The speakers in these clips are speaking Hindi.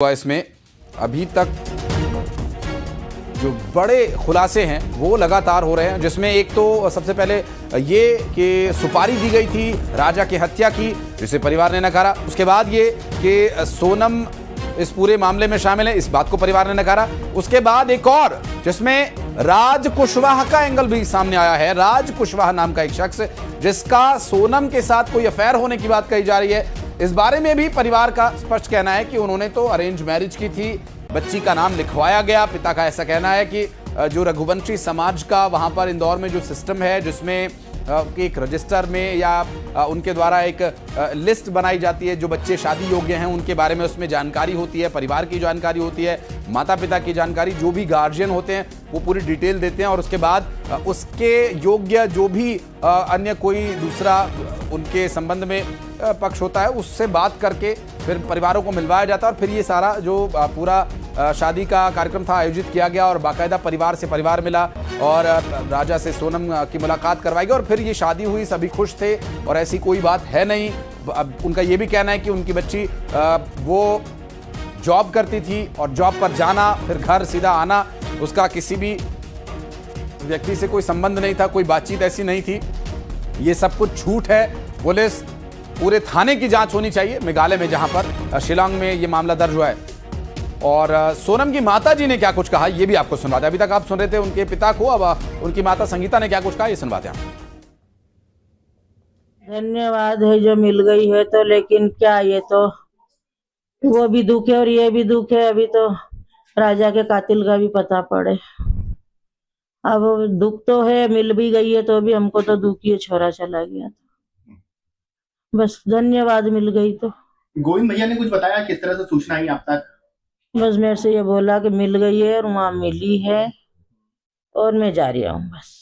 इसमें अभी तक जो बड़े खुलासे हैं वो लगातार हो रहे हैं, जिसमें एक तो सबसे पहले ये कि सुपारी दी गई थी राजा की हत्या की, जिसे परिवार ने नकारा। उसके बाद ये कि सोनम इस पूरे मामले में शामिल है, इस बात को परिवार ने नकारा। उसके बाद एक और जिसमें राज कुशवाहा का एंगल भी सामने आया है। राज कुशवाहा नाम का एक शख्स जिसका सोनम के साथ कोई अफेयर होने की बात कही जा रही है, इस बारे में भी परिवार का स्पष्ट कहना है कि उन्होंने तो अरेंज मैरिज की थी, बच्ची का नाम लिखवाया गया। पिता का ऐसा कहना है कि जो रघुवंशी समाज का वहां पर इंदौर में जो सिस्टम है, जिसमें एक रजिस्टर में या उनके द्वारा एक लिस्ट बनाई जाती है, जो बच्चे शादी योग्य हैं उनके बारे में उसमें जानकारी होती है, परिवार की जानकारी होती है, माता पिता की जानकारी, जो भी गार्जियन होते हैं वो पूरी डिटेल देते हैं और उसके बाद उसके योग्य जो भी अन्य कोई दूसरा उनके संबंध में पक्ष होता है उससे बात करके फिर परिवारों को मिलवाया जाता है और फिर ये सारा जो पूरा शादी का कार्यक्रम था आयोजित किया गया और बाकायदा परिवार से परिवार मिला और राजा से सोनम की मुलाकात करवाई गई और फिर ये शादी हुई। सभी खुश थे और ऐसी कोई बात है नहीं। अब उनका ये भी कहना है कि उनकी बच्ची वो जॉब करती थी और जॉब पर जाना फिर घर सीधा आना, उसका किसी भी व्यक्ति से कोई संबंध नहीं था, कोई बातचीत ऐसी नहीं थी। ये सब कुछ झूठ है। पुलिस पूरे थाने की जांच होनी चाहिए मेघालय में, जहां पर शिलांग में ये मामला दर्ज हुआ है। और सोनम की माता जी ने क्या कुछ कहा ये भी आपको सुनवाते हैं। अभी तक आप सुन रहे थे उनके पिता को, अब उनकी माता संगीता ने क्या कुछ कहा ये सुनवाते हैं। धन्यवाद है जो मिल गई है, तो लेकिन क्या ये तो वो भी दुख है और ये भी दुख है। अभी तो राजा के कातिल का भी पता पड़े। अब दुख तो है, मिल भी गई है तो भी हमको तो दुख ही है, छोरा चला गया तो बस धन्यवाद मिल गई तो। गोविंद भैया ने कुछ बताया किस तरह से सूचना आई आप तक? बस मेरे से ये बोला कि मिल गई है और वहां मिली है और मैं जा रही हूँ बस।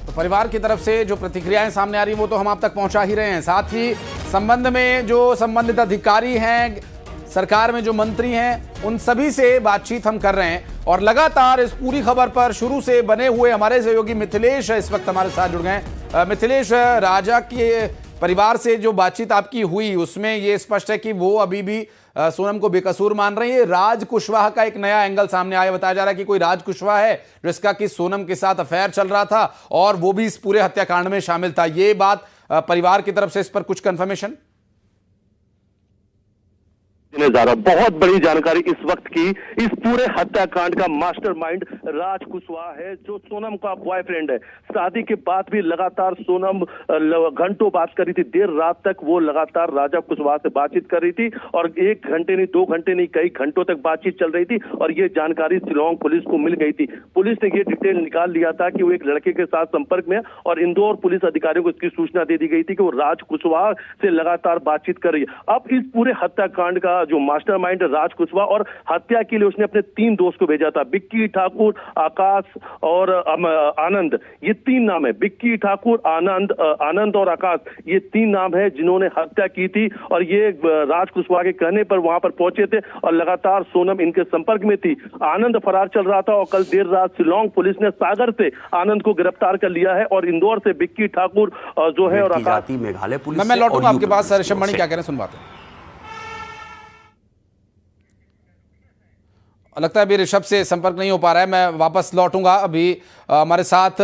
तो परिवार की तरफ से जो प्रतिक्रियाएं सामने आ रही हैं वो तो हम आप तक पहुंचा ही रहे हैं। साथ ही संबंध में जो संबंधित अधिकारी हैं, सरकार में जो मंत्री हैं, उन सभी से बातचीत हम कर रहे हैं और लगातार इस पूरी खबर पर शुरू से बने हुए हमारे सहयोगी मिथिलेश इस वक्त हमारे साथ जुड़ गए। मिथिलेश, राजा के परिवार से जो बातचीत आपकी हुई उसमें ये स्पष्ट है कि वो अभी भी सोनम को बेकसूर मान रही है। राज कुशवाहा का एक नया एंगल सामने आया, बताया जा रहा है कि कोई राज कुशवाहा है जिसका कि सोनम के साथ अफेयर चल रहा था और वो भी इस पूरे हत्याकांड में शामिल था। ये बात परिवार की तरफ से इस पर कुछ कंफर्मेशन? बहुत बड़ी जानकारी इस वक्त की, इस पूरे हत्याकांड का मास्टरमाइंड राज कुशवाहा है, जो सोनम का बॉयफ्रेंड है। शादी के बाद भी लगातार सोनम घंटों बात कर रही थी, देर रात तक वो लगातार राजा कुशवाहा से बातचीत कर रही थी और 1 घंटे नहीं, 2 घंटे नहीं, कई घंटों तक बातचीत चल रही थी और ये जानकारी शिलांग पुलिस को मिल गई थी। पुलिस ने ये डिटेल निकाल लिया था कि वो एक लड़के के साथ संपर्क में और इंदौर पुलिस अधिकारियों को इसकी सूचना दे दी गई थी कि वो राज कुशवाहा से लगातार बातचीत कर रही है। अब इस पूरे हत्याकांड का जो मास्टरमाइंड राज कुशवाहा और हत्या के लिए उसने अपने 3 दोस्त को भेजा था, बिक्की ठाकुर, आकाश और आनंद। ये 3 नाम है, बिक्की ठाकुर, आनंद और आकाश, ये 3 नाम है जिन्होंने हत्या की थी और ये राज कुशवाहा के कहने पर वहां पर पहुंचे थे और लगातार सोनम इनके संपर्क में थी। आनंद फरार चल रहा था और कल देर रात शिलांग पुलिस ने सागर से आनंद को गिरफ्तार कर लिया है और इंदौर से बिक्की ठाकुर जो है और आकाश। मेघालय पुलिस मैं लौटूंगा आपके पास। ऋषभ मणि क्या कह रहे हैं, सुनवाते हैं। लगता है अभी ऋषभ से संपर्क नहीं हो पा रहा है, मैं वापस लौटूंगा। अभी हमारे साथ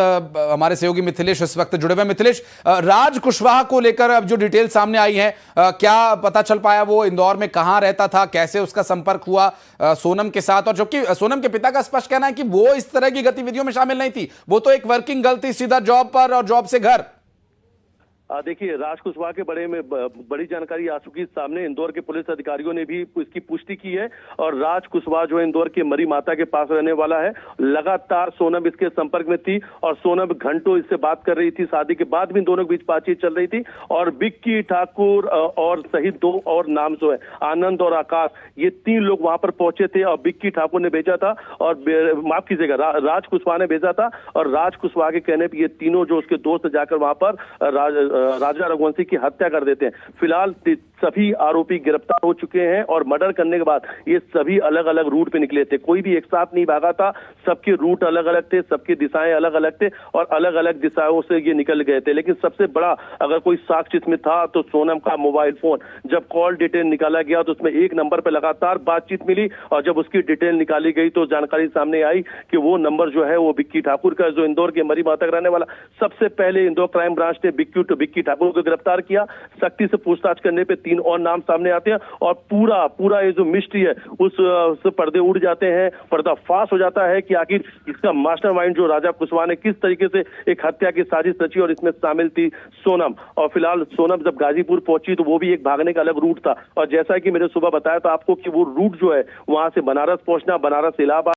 हमारे सहयोगी मिथिलेश इस वक्त जुड़े हुए हैं। मिथिलेश, राज कुशवाहा को लेकर अब जो डिटेल सामने आई है, क्या पता चल पाया वो इंदौर में कहां रहता था, कैसे उसका संपर्क हुआ सोनम के साथ? और जबकि सोनम के पिता का स्पष्ट कहना है कि वो इस तरह की गतिविधियों में शामिल नहीं थी, वो तो एक वर्किंग गर्ल थी, सीधा जॉब पर और जॉब से घर। देखिए, राज कुशवाहा के बारे में बड़ी जानकारी आ चुकी है सामने। इंदौर के पुलिस अधिकारियों ने भी इसकी पुष्टि की है और राज कुशवाहा जो है इंदौर के मरी माता के पास रहने वाला है। लगातार सोनम इसके संपर्क में थी और सोनम घंटों इससे बात कर रही थी। शादी के बाद भी दोनों के बीच बातचीत चल रही थी और बिक्की ठाकुर और सहित 2 और नाम जो है आनंद और आकाश, ये 3 लोग वहां पर पहुंचे थे और बिक्की ठाकुर ने भेजा था और माफ कीजिएगा राज कुशवाहा ने भेजा था और राज कुशवाहा के कहने पर ये तीनों जो उसके दोस्त जाकर वहां पर राजा रघुवंशी की हत्या कर देते हैं। फिलहाल सभी आरोपी गिरफ्तार हो चुके हैं और मर्डर करने के बाद ये सभी अलग अलग रूट पे निकले थे। कोई भी एक साथ नहीं भागा था, सबके रूट अलग अलग थे, सबकी दिशाएं अलग अलग थे और अलग अलग दिशाओं से ये निकल गए थे। लेकिन सबसे बड़ा अगर कोई साक्ष्य इसमें था तो सोनम का मोबाइल फोन। जब कॉल डिटेल निकाला गया तो उसमें एक नंबर पर लगातार बातचीत मिली और जब उसकी डिटेल निकाली गई तो जानकारी सामने आई कि वो नंबर जो है वो विक्की ठाकुर का, जो इंदौर के मरी माता का रहने वाला। सबसे पहले इंदौर क्राइम ब्रांच ने विक्की ठाकुर को गिरफ्तार किया। सख्ती से पूछताछ करने पे 3 और नाम सामने आते हैं और पूरा ये जो मिस्ट्री है उस पर्दे उड़ जाते हैं, पर्दाफाश हो जाता है कि आखिर इसका मास्टरमाइंड जो राजा कुशवाहा ने किस तरीके से एक हत्या की साजिश रची और इसमें शामिल थी सोनम। और फिलहाल सोनम जब गाजीपुर पहुंची तो वो भी एक भागने का अलग रूट था और जैसा कि मैंने सुबह बताया था आपको कि वो रूट जो है वहां से बनारस पहुंचना, बनारस इलाहाबाद